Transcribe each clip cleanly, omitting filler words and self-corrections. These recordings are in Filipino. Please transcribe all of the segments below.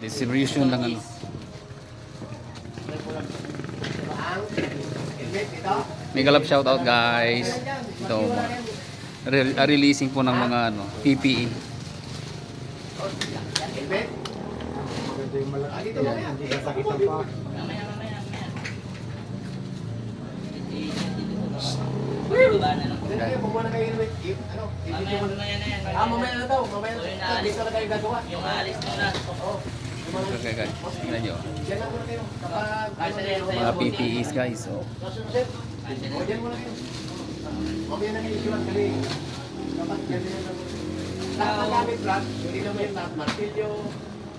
Distribution lang ano. Mega love shoutout guys. Ito releasing po ng mga ano, PPE. Mamaya na daw, mamaya na. Dito na kayo gagawa. Yung alis muna. Okay guys, tingnan nyo. Diyan na muna kayo. Kapag Mga PPEs guys. So, o, diyan muna kayo. Mamaya na kayo isulat kali. Kapag diyan na lahat ng gamit, Brad. Hindi naman yung lahat. Martilyo,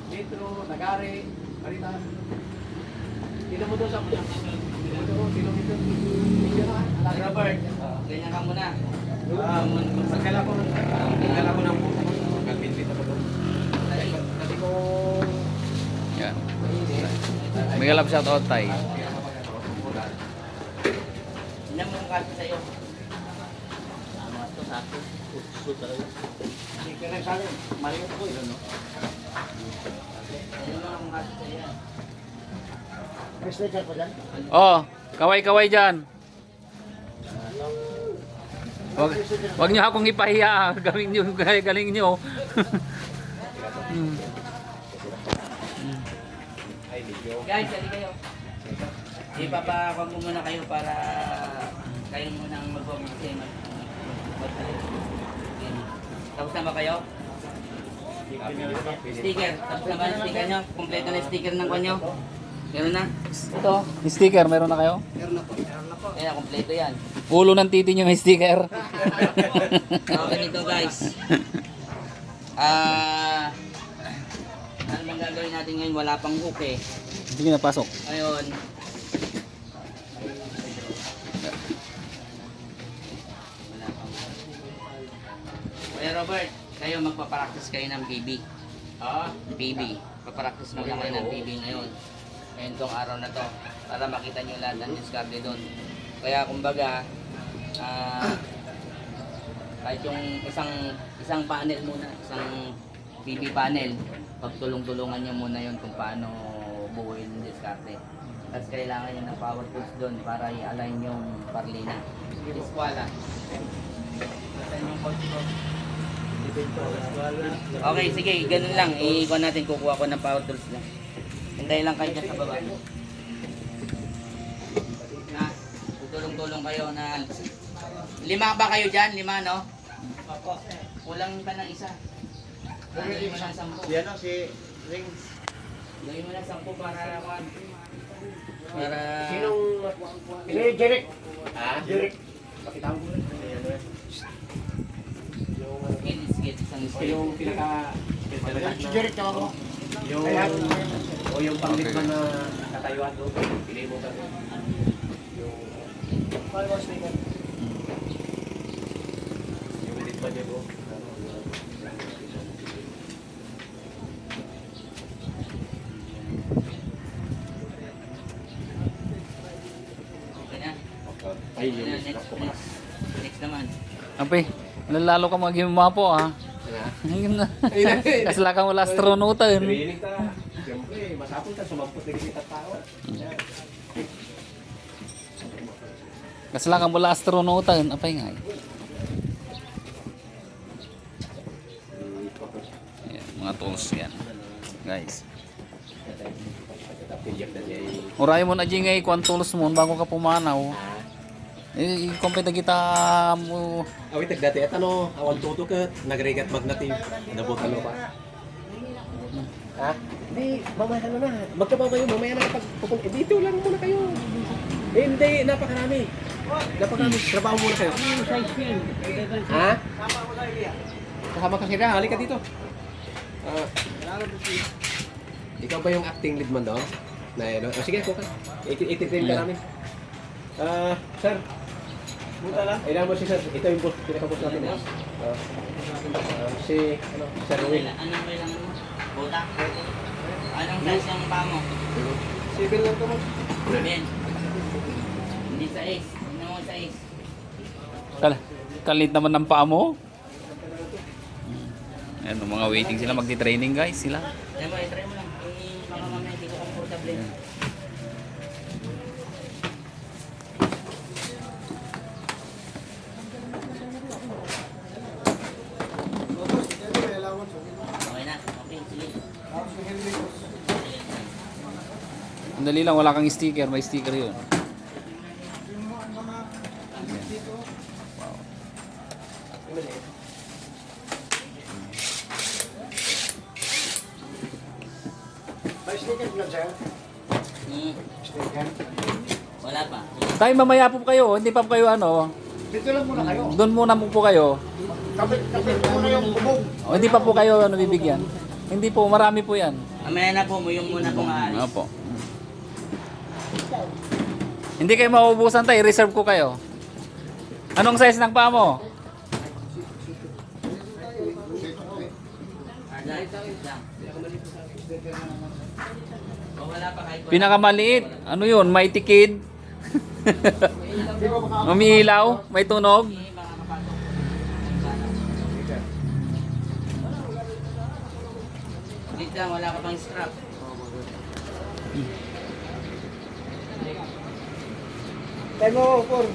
litro, nagari, paritas. Hindi mo doon sa mga. Kilometer. Robert, ganyan ka muna. Magkala ko ng puso. Kalpinpita ko doon. Kasi ko... yan. Mega love shoutout tayo. Ilan mo ang kasi sa'yo? Ano ito sa akin? Hindi ka na sabi. Mali ko yun, no? Ilan mo ang kasi sa'yo? May sticker pa dyan? Oh, kaway-kaway dyan. Wag niyo akong ipahiya. Gawin niyo galing niyo. Guys, sali kayo. Ipapakawag mo muna kayo para kayo munang mag-walk kasi tapos na ba kayo? Sticker. Tapos na ba yung sticker nyo? Kompleto na yung sticker ng kanyo? Meron na? Ito. Sticker, meron na kayo? Kaya kompleto yan. Ulo ng titi niyo may sticker. So, ganito guys. Ano bang gagawin natin ngayon? Wala pang hook eh. Sige na, pasok. Ngayon, wala pang hook. Kuya Robert, kayo magpapractice kayo ng PB. PB. Papractice mo lang kayo ng PB ngayon. Ngayon tong araw na to. Para makita nyo lahat ng discarte doon. Kaya kumbaga, kahit yung isang panel muna, isang PB panel, pagtulong-tulungan nyo muna yun kung paano buuin yung diskarte. Tapos kailangan nyo ng power tools doon para i-align yung parlina. Iskwala. Okay, sige, ganun lang. Ikuha natin, kukuha ko ng power tools lang. Hintayin lang kayo dyan sa baba. Tulong-tulong kayo na 5 ba kayo dyan? 5, no? Kulang ka ng isa. Gawin mo ng 10. Yan o, si Rings. Gawin mo ng 10 para para... Sinong... Sino yung Jeric? Jeric. Pakita mo muna. Skid, isang skid. Yung pinaka... Si Jeric, tawag ko. Yung... O yung pang-litman na katayuan doon. Pili mo kami. Yung... Yung litman niya doon. Okay na. Ay, Okay na, yung... next naman. Ape, lalo ka maghimapo ah. Ayun na. Kasla ka wala astronautan. Training ta. Siyempre, masapol ta. Sumampot na kita tao. Kasla ka wala astronautan. Apay nga. Ayan, mga tools yan. Guys. Uray mo na dyan ngay kung tools mo bago ka pumanaw. I-compete kita mo. Awit dati at ano, awan tuto ka, nagregat magnatim, nabutan mo pa. Ha? Hindi, mamaya ano na. Magkababa yun, mamaya na kapag pupunta. Dito lang muna kayo. Hindi, napakarami. Napakarami. Trabaho muna kayo. Ha? Kasama ka sila, halika dito. Ikaw ba yung acting lead man doon? Sige, kuka. Ititrain ka namin. Sir. Ilan mo si Sir? Ito yung boss, pinaka-boss natin. Si, Sir Will. Anong kailangan mo? Buta? Anong size yung paa mo? Civil lang ito mo. Ben. Hindi sa ace. Hindi mo sa ace. Kalit naman ng paa mo. Ayan, mga waiting sila magti-training guys sila. Try mo lang. problem. Okay na. Okay, sige. Ang dali lang, wala kang sticker, may sticker yun. Hmm. Wala pa. Tayo mamaya po kayo, hindi pa po kayo ano. Dito lang muna kayo. Doon muna po kayo. Kapit muna yung bubog. O, hindi pa po kayo ano bibigyan. Hindi po, marami po yan. Mamaya na po, yung muna pong aalis. Opo. Hindi kayo mauubusan tayo, reserve ko kayo. Anong size ng paa mo? O wala pa kahit wala. Pinakamaliit. Ano yun? Mighty Kid? Umiilaw? May tunog? Sige, mga kapatid. Wait lang, wala ka pang strap. Tayo, por.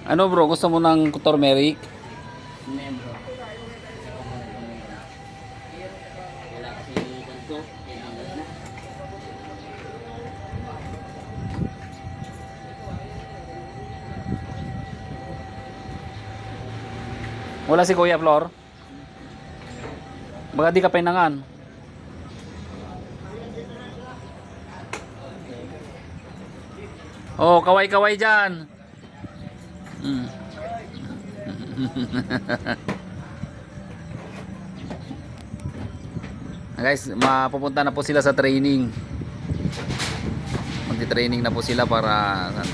Ano bro, gusto mo ng turmeric? Membro. Wala kasi ganito. Tinanggal na. Wala si Kuya Flor? Baka di ka pinangan. Oh, kaway-kaway dyan. Mm. Guys, mapupunta na po sila sa training. Magti-training na po sila para yan.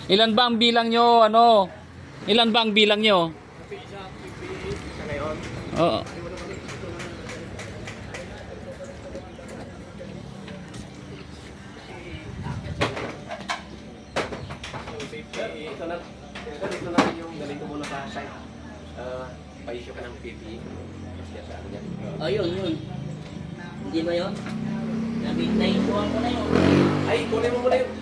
Ilan ba ang bilang nyo? Ano? Ilan ba ang bilang nyo? Oo. Ito na. Dito na yung galing ko muna sa site. Pa-issue ka ng PPE. Kasi sa akin yan. Oh, yun. Hindi ba yun? Naikuhan ko na yun. Ay, kunin mo muna yung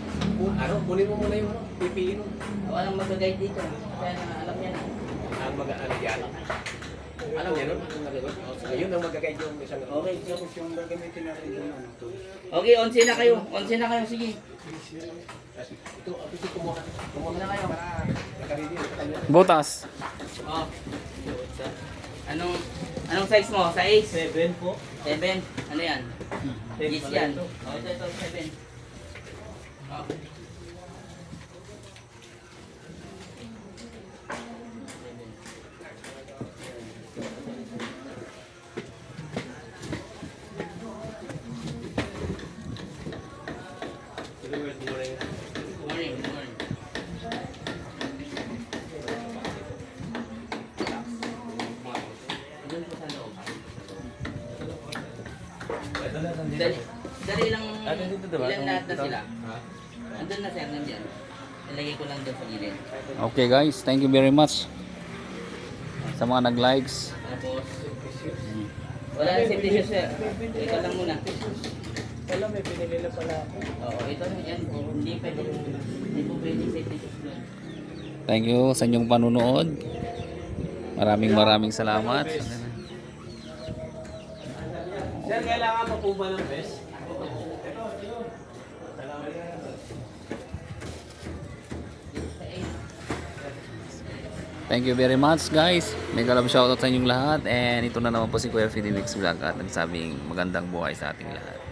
kunin mo muna yung PPE nun. Walang mag-guide dito. Kaya alam niya na. Ang mag-ano yan. Alam niya nun? Ayun ang mag-guide yung isang Okay. Tapos yung gagamitin natin yung ano. Okay, 11 na kayo. 11 na kayo, sige. Ito kumuha. Kumuha na kayo. Nakaredy yung kanya. Butas. Oh. Anong size mo? Size? 7 po. 7? Ano yan? Yes yan. Oh, ito, 7. Oh. Morning, morning. Doon po sa loob. Dali lang, ilan lahat na sila. Andun na sir, nandiyan. Nilagay ko lang doon sa gilid. Okay guys, thank you very much sa mga nag-likes. Tapos, wala na safety shoes sir. Ikaw lang muna. Wala, may pinili na pala ako. Oo, ito yan. Hindi po pwede safety test yun. Thank you sa inyong panunood. Maraming salamat. Sir, kailangan pa po ba ng vest? Thank you very much guys. Mega love shoutout sa inyong lahat. And ito na naman po si Kuya Fidelix Vlog at nagsabing magandang buhay sa ating lahat.